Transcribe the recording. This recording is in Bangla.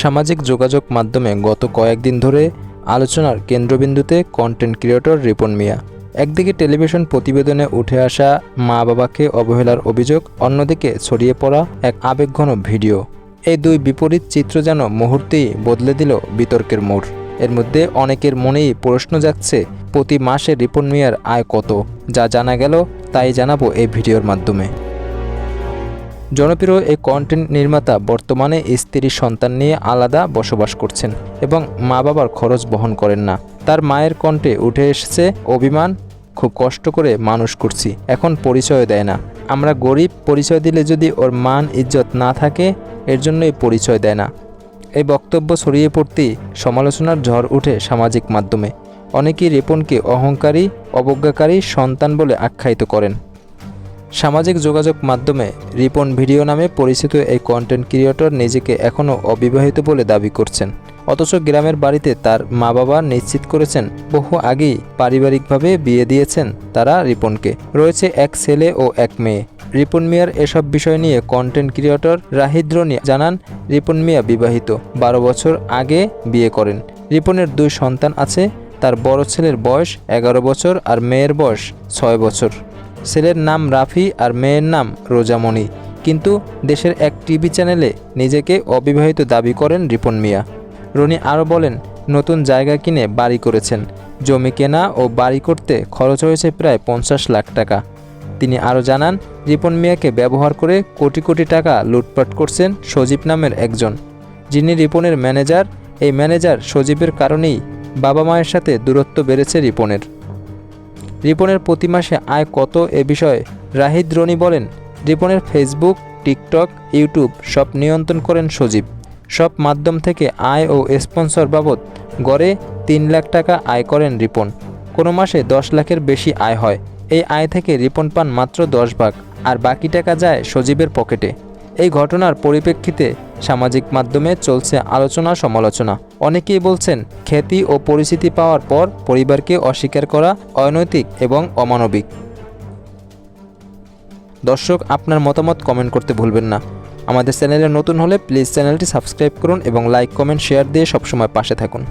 সামাজিক যোগাযোগ মাধ্যমে গত কয়েকদিন ধরে আলোচনার কেন্দ্রবিন্দুতে কন্টেন্ট ক্রিয়েটর রিপন মিয়া। একদিকে টেলিভিশন প্রতিবেদনে উঠে আসা মা বাবাকে অবহেলার অভিযোগ, অন্যদিকে ছড়িয়ে পড়া এক আবেগঘন ভিডিও। এই দুই বিপরীত চিত্র যেন মুহূর্তেই বদলে দিল বিতর্কের মোড়। এর মধ্যে অনেকের মনেই প্রশ্ন যাচ্ছে, প্রতি মাসে রিপন মিয়ার আয় কত? যা জানা গেল তাই জানাবো এই ভিডিওর মাধ্যমে। জনপ্রিয় এই কন্টেন্ট নির্মাতা বর্তমানে স্ত্রী সন্তান নিয়ে আলাদা বসবাস করছেন এবং মা বাবার খরচ বহন করেন না। তার মায়ের কণ্ঠে উঠে এসেছে অভিমান, খুব কষ্ট করে মানুষ করছি, এখন পরিচয় দেয় না। আমরা গরিব, পরিচয় দিলে যদি ওর মান ইজ্জত না থাকে, এর জন্যই পরিচয় দেয় না। এই বক্তব্য ছড়িয়ে পড়তেই সমালোচনার ঝড় উঠে সামাজিক মাধ্যমে। অনেকেই রিপনকে অহংকারী, অবজ্ঞাকারী সন্তান বলে আখ্যায়িত করেন। সামাজিক যোগাযোগ মাধ্যমে রিপন ভিডিও নামে পরিচিত এই কন্টেন্ট ক্রিয়েটর নিজেকে এখনও অবিবাহিত বলে দাবি করছেন। অথচ গ্রামের বাড়িতে তার মা বাবা নিশ্চিত করেছেন বহু আগেই পারিবারিকভাবে বিয়ে দিয়েছেন তারা রিপনকে। রয়েছে এক ছেলে ও এক মেয়ে। রিপন মিয়ার এসব বিষয় নিয়ে কন্টেন্ট ক্রিয়েটর রাহিদ রনি জানান, রিপন মিয়া বিবাহিত, 12 বছর আগে বিয়ে করেন। রিপনের 2 সন্তান আছে। তার বড় ছেলের বয়স 11 বছর আর মেয়ের বয়স 6 বছর। ছেলের নাম রাফি আর মেয়ের নাম রোজামণি। কিন্তু দেশের এক টিভি চ্যানেলে নিজেকে অবিবাহিত দাবি করেন রিপন মিয়া। রনি আরও বলেন, নতুন জায়গা কিনে বাড়ি করেছেন। জমি কেনা ও বাড়ি করতে খরচ হয়েছে প্রায় 50 লাখ টাকা। তিনি আরও জানান, রিপন মিয়াকে ব্যবহার করে কোটি কোটি টাকা লুটপাট করছেন সজীব নামের একজন, যিনি রিপনের ম্যানেজার। এই ম্যানেজার সজীবের কারণেই বাবা মায়ের সাথে দূরত্ব বেড়েছে রিপনের। রিপনের প্রতি মাসে আয় কত এ বিষয়ে রাহিদ রনি বলেন, রিপনের ফেসবুক, টিকটক, ইউটিউব সব নিয়ন্ত্রণ করেন সজীব। সব মাধ্যম থেকে আয় ও স্পন্সর বাবদ গড়ে 3 লাখ টাকা আয় করেন রিপন। কোনো মাসে 10 লাখের বেশি আয় হয়। এই আয় থেকে রিপন পান মাত্র 10 ভাগ, আর বাকি টাকা যায় সজীবের পকেটে। এই ঘটনার পরিপ্রেক্ষিতে সামাজিক মাধ্যমে চলছে আলোচনা সমালোচনা। অনেকেই বলছেন, খ্যাতি ও পরিচিতি পাওয়ার পর পরিবারকে অস্বীকার করা অনৈতিক এবং অমানবিক। দর্শক, আপনার মতামত কমেন্ট করতে ভুলবেন না। আমাদের চ্যানেলে নতুন হলে প্লিজ চ্যানেলটি সাবস্ক্রাইব করুন এবং লাইক, কমেন্ট, শেয়ার দিয়ে সবসময় পাশে থাকুন।